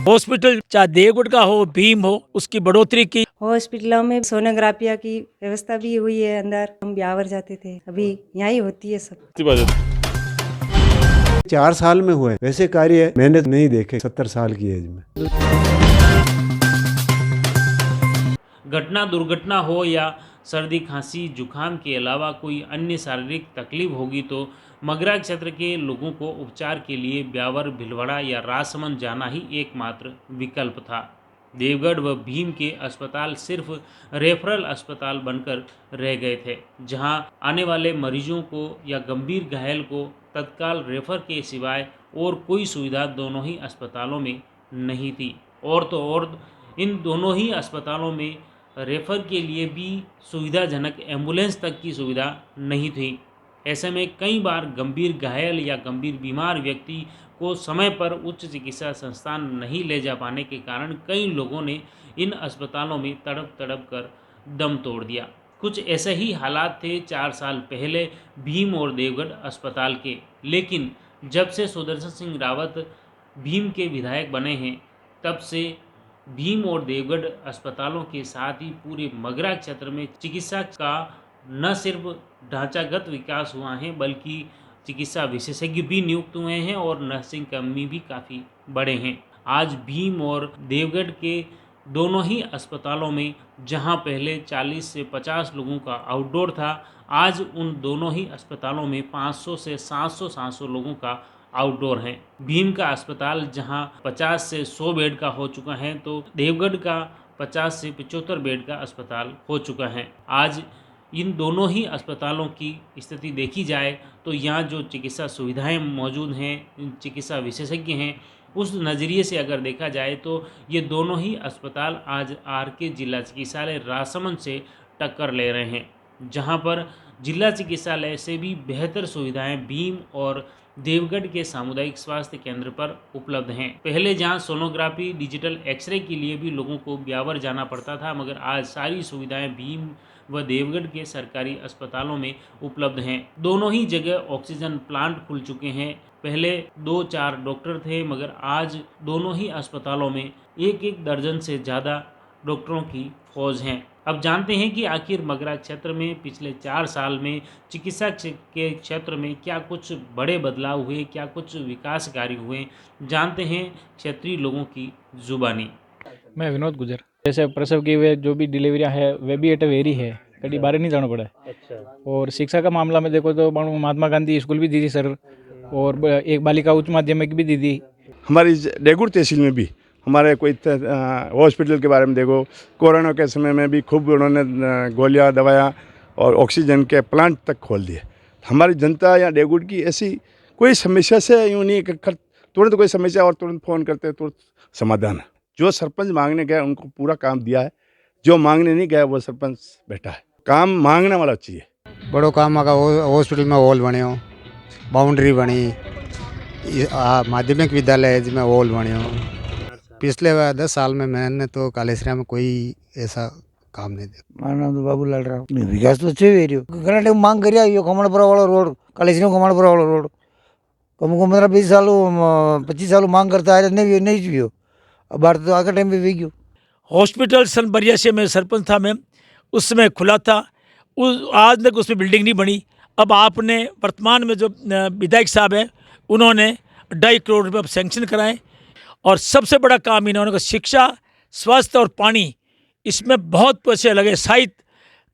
Hospital चाहे देवगढ़ का हो, भीम हो, उसकी बढ़ोतरी की। हॉस्पिटलों में सोनोग्राफिया की व्यवस्था भी हुई है। अंदर हम ब्यावर जाते थे, अभी यहाँ ही होती है सब। 4 साल में हुए वैसे कार्य मैंने नहीं देखे 70 साल की एज में। घटना दुर्घटना हो या सर्दी खांसी जुखाम के अलावा कोई अन्य शारीरिक तकलीफ होगी तो मगरा क्षेत्र के लोगों को उपचार के लिए ब्यावर, भिलवाड़ा या राजसमंद जाना ही एकमात्र विकल्प था। देवगढ़ व भीम के अस्पताल सिर्फ रेफरल अस्पताल बनकर रह गए थे, जहां आने वाले मरीजों को या गंभीर घायल को तत्काल रेफर के सिवाय और कोई सुविधा दोनों ही अस्पतालों में नहीं थी। और तो और इन दोनों ही अस्पतालों में रेफर के लिए भी सुविधाजनक एम्बुलेंस तक की सुविधा नहीं थी। ऐसे में कई बार गंभीर घायल या गंभीर बीमार व्यक्ति को समय पर उच्च चिकित्सा संस्थान नहीं ले जा पाने के कारण कई लोगों ने इन अस्पतालों में तड़प तड़प कर दम तोड़ दिया। कुछ ऐसे ही हालात थे 4 साल पहले भीम और देवगढ़ अस्पताल के। लेकिन जब से सुदर्शन सिंह रावत भीम के विधायक बने हैं, तब से भीम और देवगढ़ अस्पतालों के साथ ही पूरे मगरा क्षेत्र में चिकित्सा का न सिर्फ ढांचागत विकास हुआ है, बल्कि चिकित्सा विशेषज्ञ भी नियुक्त हुए हैं और नर्सिंग कर्मी भी काफ़ी बड़े हैं। आज भीम और देवगढ़ के दोनों ही अस्पतालों में जहां पहले 40 से 50 लोगों का आउटडोर था, आज उन दोनों ही अस्पतालों में 500 से 700 लोगों का आउटडोर हैं। भीम का अस्पताल जहां 50 से 100 बेड का हो चुका है, तो देवगढ़ का 50 से 75 बेड का अस्पताल हो चुका है। आज इन दोनों ही अस्पतालों की स्थिति देखी जाए तो यहाँ जो चिकित्सा सुविधाएं मौजूद हैं, चिकित्सा विशेषज्ञ हैं, उस नज़रिए से अगर देखा जाए तो ये दोनों ही अस्पताल आज आर.के. जिला चिकित्सालय राजसमंद से टक्कर ले रहे हैं, जहाँ पर जिला चिकित्सालय से भी बेहतर सुविधाएं भीम और देवगढ़ के सामुदायिक स्वास्थ्य केंद्र पर उपलब्ध हैं। पहले जहां सोनोग्राफी, डिजिटल एक्सरे के लिए भी लोगों को ब्यावर जाना पड़ता था, मगर आज सारी सुविधाएं भीम व देवगढ़ के सरकारी अस्पतालों में उपलब्ध हैं। दोनों ही जगह ऑक्सीजन प्लांट खुल चुके हैं। पहले 2-4 डॉक्टर थे, मगर आज दोनों ही अस्पतालों में 1-1 दर्जन से ज़्यादा डॉक्टरों की फौज हैं। अब जानते हैं कि आखिर मगरा क्षेत्र में पिछले 4 साल में चिकित्सा के क्षेत्र में क्या कुछ बड़े बदलाव हुए, क्या कुछ विकास कार्य हुए। जानते हैं क्षेत्रीय लोगों की जुबानी। मैं विनोद गुजर। जैसे प्रसव की वे जो भी डिलीवरियां है वे भी एट वेरी है, कभी बाहर नहीं जाना पड़ा है। अच्छा। और शिक्षा का मामला में देखो तो महात्मा गांधी स्कूल भी दी थी सर, और एक बालिका उच्च माध्यमिक भी दी थी। हमारी देवगढ़ तहसील में भी हमारे कोई हॉस्पिटल के बारे में देखो, कोरोना के समय में भी खूब उन्होंने गोलियां, दवायां और ऑक्सीजन के प्लांट तक खोल दिए। हमारी जनता या देवगढ़ की ऐसी कोई समस्या से यूँ नहीं तुरंत कोई समस्या और तुरंत फ़ोन करते तुरंत समाधान है। जो सरपंच मांगने गए उनको पूरा काम दिया है, जो मांगने नहीं गए वो सरपंच बैठा है। काम मांगने वाला चाहिए। बड़ो काम आगा हॉस्पिटल में हॉल बने हो, बाउंड्री बनी, माध्यमिक विद्यालय जिसमें हॉल बने हो। पिछले 10 साल में मैंने तो कालेसरिया में कोई ऐसा काम नहीं देखा। मारा नाम तो बाबूलाल राव। विकास तो अच्छे ही घना टाइम मांग करिया यो खमणपुरा वाला रोड, कालेसरिया खमणपुरा वाला रोड कम को 15-20 साल 25 साल मांग करता है, नहीं हुई। अब बार तो आगे टाइम पे भी गयो। हॉस्पिटल सन 82 में सरपंच था मैं, उस समय खुला था। आज तक उसमें बिल्डिंग नहीं बनी। अब आपने वर्तमान में जो विधायक साहब हैं, उन्होंने 2.5 करोड़ रुपये सैंक्शन कराए। और सबसे बड़ा काम इन्होंने शिक्षा, स्वास्थ्य और पानी, इसमें बहुत पैसे लगे। शायद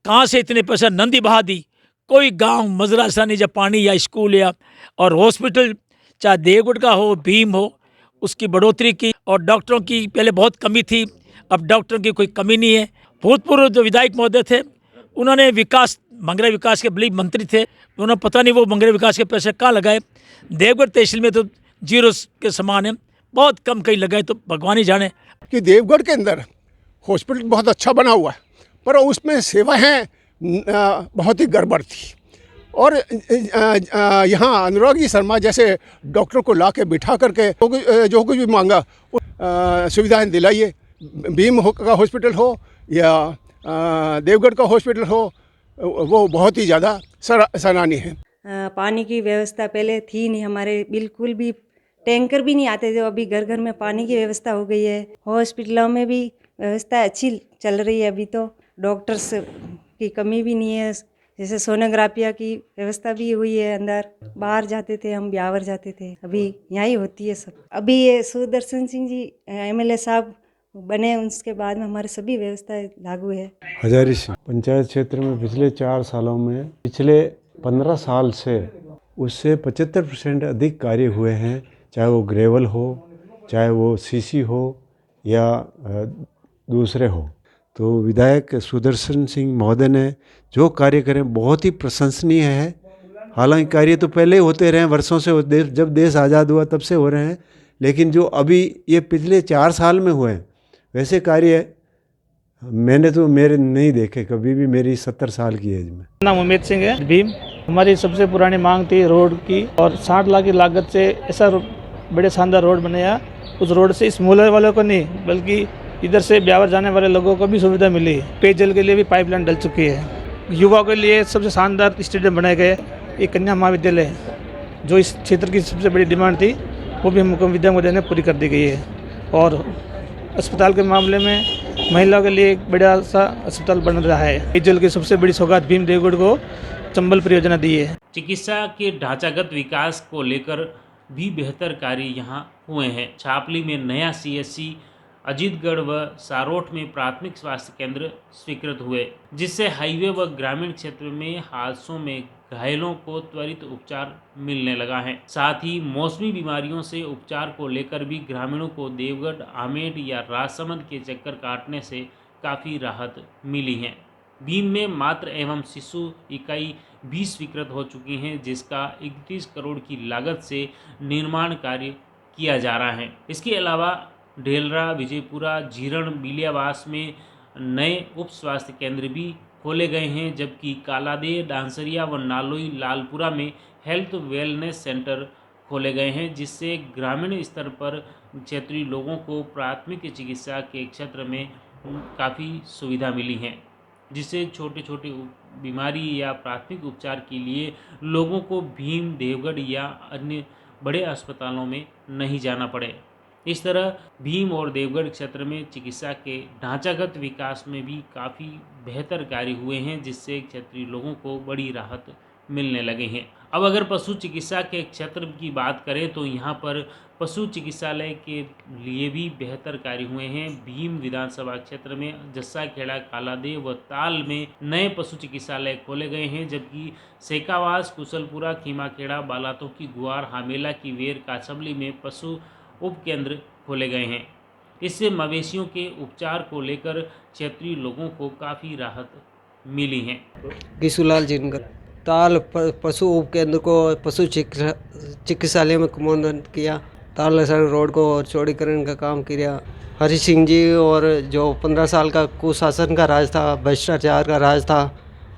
कहाँ से इतने पैसे नंदी बहा दी। कोई गांव मजरा नहीं जब पानी या स्कूल या और हॉस्पिटल चाहे देवगढ़ का हो, भीम हो, उसकी बढ़ोतरी की। और डॉक्टरों की पहले बहुत कमी थी, अब डॉक्टरों की कोई कमी नहीं है। भूतपूर्व जो विधायक महोदय थे, उन्होंने विकास, मंगरा विकास के बड़ी मंत्री थे, उन्होंने पता नहीं वो मंगरा विकास के पैसे कहाँ लगाए। देवगढ़ तहसील में तो जीरो के समान है, बहुत कम कहीं लगाए तो भगवान ही जाने। कि देवगढ़ के अंदर हॉस्पिटल बहुत अच्छा बना हुआ है, पर उसमें सेवाएं बहुत ही गड़बड़ थी। और यहाँ अनुरागी शर्मा जैसे डॉक्टर को ला के बिठा करके जो कुछ भी मांगा सुविधाएं दिलाइए। भीम का हॉस्पिटल हो या देवगढ़ का हॉस्पिटल हो, वो बहुत ही ज़्यादा सराहनीय है। पानी की व्यवस्था पहले थी नहीं हमारे, बिल्कुल भी टैंकर भी नहीं आते थे। अभी घर घर में पानी की व्यवस्था हो गई है। हॉस्पिटलों में भी व्यवस्था अच्छी चल रही है। अभी तो डॉक्टर्स की कमी भी नहीं है। जैसे सोनोग्राफिया की व्यवस्था भी हुई है। अंदर बाहर जाते थे हम, ब्यावर जाते थे, अभी यहाँ ही होती है सब। अभी ये सुदर्शन सिंह जी MLA साहब बने, उसके बाद में हमारे सभी व्यवस्थाएं लागू है। हजारी सिंह पंचायत क्षेत्र में पिछले 4 सालों में, पिछले 15 साल से उससे 75% अधिक कार्य हुए हैं। चाहे वो ग्रेवल हो, चाहे वो सीसी हो या दूसरे हो। तो विधायक सुदर्शन सिंह महोदय ने जो कार्य करें बहुत ही प्रशंसनीय है। हालांकि कार्य तो पहले ही होते रहे हैं, वर्षों से, जब देश आज़ाद हुआ तब से हो रहे हैं, लेकिन जो अभी ये पिछले 4 साल में हुए हैं वैसे कार्य मैंने तो मेरे नहीं देखे कभी भी, मेरी 70 साल की एज में। नाम उमेद सिंह है। भीम हमारी सबसे पुरानी मांग थी रोड की, और 60 लाख की लागत से ऐसा बड़े शानदार रोड बनाया। उस रोड से इस मोहल्ले वालों को नहीं, बल्कि इधर से ब्यावर जाने वाले लोगों को भी सुविधा मिली। पेयजल के लिए भी पाइपलाइन डल चुकी है। युवाओं के लिए सबसे शानदार स्टेडियम बनाए गए। एक कन्या महाविद्यालय जो इस क्षेत्र की सबसे बड़ी डिमांड थी, वो भी हमको विद्या ने पूरी कर दी गई है। और अस्पताल के मामले में महिलाओं के लिए एक बड़ा सा अस्पताल बन रहा है। पेयजल की सबसे बड़ी सौगात भीम देवगढ़ को चंबल परियोजना दी है। चिकित्सा के ढांचागत विकास को लेकर भी बेहतर कार्य यहाँ हुए हैं। छापली में नया CSC, अजीतगढ़ व सारोठ में प्राथमिक स्वास्थ्य केंद्र स्वीकृत हुए, जिससे हाईवे व ग्रामीण क्षेत्र में हादसों में घायलों को त्वरित उपचार मिलने लगा है। साथ ही मौसमी बीमारियों से उपचार को लेकर भी ग्रामीणों को देवगढ़, आमेर या राजसमंद के चक्कर काटने से काफ़ी राहत मिली है। भीम में मातृ एवं शिशु इकाई भी स्वीकृत हो चुकी हैं, जिसका 31 करोड़ की लागत से निर्माण कार्य किया जा रहा है। इसके अलावा ढेलरा, विजयपुरा, झीरण, बिलियावास में नए उप स्वास्थ्य केंद्र भी खोले गए हैं, जबकि कालादे, डांसरिया व नालोई लालपुरा में हेल्थ वेलनेस सेंटर खोले गए हैं, जिससे ग्रामीण स्तर पर क्षेत्रीय लोगों को प्राथमिक चिकित्सा के क्षेत्र में काफ़ी सुविधा मिली है, जिससे छोटे छोटे बीमारी या प्राथमिक उपचार के लिए लोगों को भीम, देवगढ़ या अन्य बड़े अस्पतालों में नहीं जाना पड़े। इस तरह भीम और देवगढ़ क्षेत्र में चिकित्सा के ढांचागत विकास में भी काफ़ी बेहतर कार्य हुए हैं, जिससे क्षेत्रीय लोगों को बड़ी राहत मिलने लगे हैं। अब अगर पशु चिकित्सा के क्षेत्र की बात करें तो यहाँ पर पशु चिकित्सालय के लिए भी बेहतर कार्य हुए हैं। भीम विधानसभा क्षेत्र में जस्साखेड़ा, कालादेव व ताल में नए पशु चिकित्सालय खोले गए हैं, जबकि सेकावास, कुशलपुरा, खीमाखेड़ा, बालातों की गुआर, हामेला की वेर, काछबली में पशु उपकेंद्र खोले गए हैं। इससे मवेशियों के उपचार को लेकर क्षेत्रीय लोगों को काफ़ी राहत मिली है। किशुलाल जिनकर ताल पशु उपकेंद्र को पशु चिकित्सालय में कमोन्नत किया। ताल रोड को चौड़ीकरण का काम किया। हरि सिंह जी और जो 15 साल का कुशासन का राज था, भ्रष्टाचार का राज था,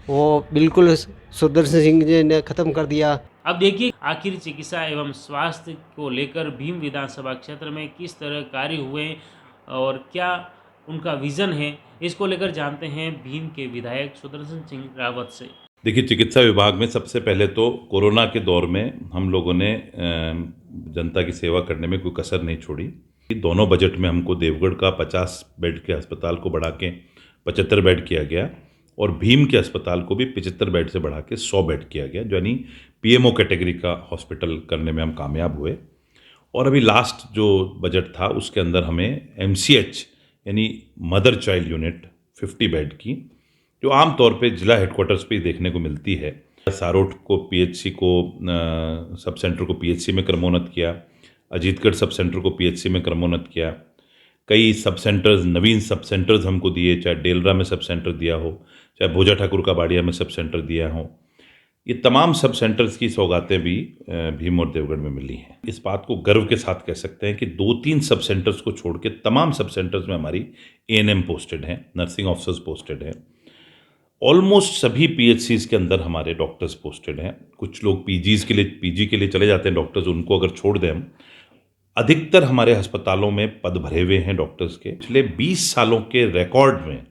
वो बिल्कुल सुदर्शन सिंह जी ने ख़त्म कर दिया। अब देखिए आखिर चिकित्सा एवं स्वास्थ्य को लेकर भीम विधानसभा क्षेत्र में किस तरह कार्य हुए और क्या उनका विज़न है, इसको लेकर जानते हैं भीम के विधायक सुदर्शन सिंह रावत से। देखिए, चिकित्सा विभाग में सबसे पहले तो कोरोना के दौर में हम लोगों ने जनता की सेवा करने में कोई कसर नहीं छोड़ी। दोनों बजट में हमको देवगढ़ का 50 बेड के अस्पताल को बढ़ा के 75 बेड किया गया और भीम के अस्पताल को भी 75 बेड से बढ़ा के 100 बेड किया गया, यानी PMO कैटेगरी का हॉस्पिटल करने में हम कामयाब हुए। और अभी लास्ट जो बजट था उसके अंदर हमें MCH यानी मदर चाइल्ड यूनिट 50 बेड की, जो आमतौर पे जिला हेडक्वार्टर्स पे देखने को मिलती है। सारोठ को PHC को सब सेंटर को PHC में क्रमोन्नत किया, अजीतगढ़ सब सेंटर को PHC में क्रमोन्नत किया। कई सब सेंटर्स, नवीन सब सेंटर्स हमको दिए, चाहे डेलरा में सब सेंटर दिया हो, चाहे भोजा ठाकुर का बाड़िया में सब सेंटर दिया हो। ये तमाम सब सेंटर्स की सौगातें भी भीम और देवगढ़ में मिली हैं। इस बात को गर्व के साथ कह सकते हैं कि 2-3 सब सेंटर्स को छोड़ के तमाम सब सेंटर्स में हमारी ANM पोस्टेड हैं, नर्सिंग ऑफिसर्स पोस्टेड हैं। ऑलमोस्ट सभी PHCs के अंदर हमारे डॉक्टर्स पोस्टेड हैं। कुछ लोग PG के लिए चले जाते हैं डॉक्टर्स, उनको अगर छोड़ दें, अधिकतर हमारे अस्पतालों में पद भरे हुए हैं डॉक्टर्स के। पिछले 20 सालों के रिकॉर्ड में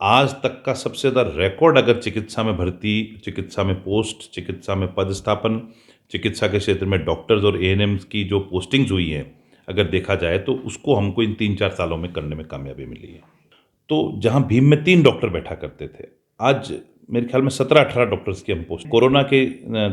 आज तक का सबसे ज़्यादा रिकॉर्ड अगर चिकित्सा में भर्ती, चिकित्सा में पोस्ट, चिकित्सा में पदस्थापन, चिकित्सा के क्षेत्र में डॉक्टर्स और एएनएम्स की जो पोस्टिंग्स हुई हैं अगर देखा जाए तो उसको हमको इन 3-4 सालों में करने में कामयाबी मिली है। तो जहां भीम में 3 डॉक्टर बैठा करते थे, आज मेरे ख्याल में 17-18 डॉक्टर्स की हम पोस्ट। कोरोना के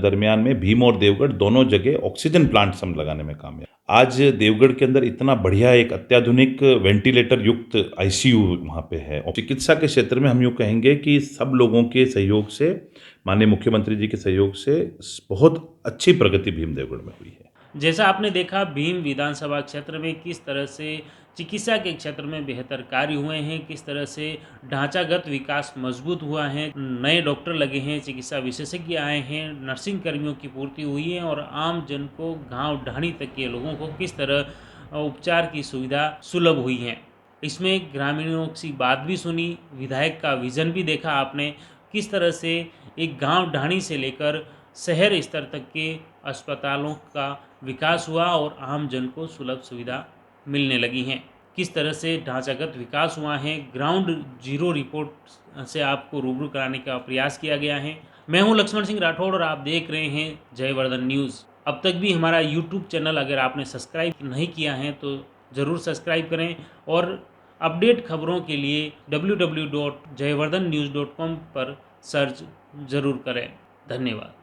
दरमियान में भीम और देवगढ़ दोनों जगह ऑक्सीजन प्लांट्स हम लगाने में कामयाब। आज देवगढ़ के अंदर इतना बढ़िया एक अत्याधुनिक वेंटिलेटर युक्त आईसीयू वहाँ पे है। और चिकित्सा के क्षेत्र में हम यूँ कहेंगे कि सब लोगों के सहयोग से, माननीय मुख्यमंत्री जी के सहयोग से बहुत अच्छी प्रगति भीम देवगढ़ में हुई है। जैसा आपने देखा भीम विधानसभा क्षेत्र में किस तरह से चिकित्सा के क्षेत्र में बेहतर कार्य हुए हैं, किस तरह से ढांचागत विकास मजबूत हुआ है, नए डॉक्टर लगे हैं, चिकित्सा विशेषज्ञ आए हैं, नर्सिंग कर्मियों की पूर्ति हुई है और आम जन को गांव ढाणी तक के लोगों को किस तरह उपचार की सुविधा सुलभ हुई है। इसमें ग्रामीणों की बात भी सुनी, विधायक का विजन भी देखा आपने, किस तरह से एक गांव ढाणी से लेकर शहर स्तर तक के अस्पतालों का विकास हुआ और आम जन को सुलभ सुविधा मिलने लगी हैं। किस तरह से ढांचागत विकास हुआ है, ग्राउंड जीरो रिपोर्ट से आपको रूबरू कराने का प्रयास किया गया है। मैं हूं लक्ष्मण सिंह राठौड़ और आप देख रहे हैं जयवर्धन न्यूज़। अब तक भी हमारा यूट्यूब चैनल अगर आपने सब्सक्राइब नहीं किया है तो ज़रूर सब्सक्राइब करें और अपडेट खबरों के लिए www.jayavardhannews.com पर सर्च ज़रूर करें। धन्यवाद।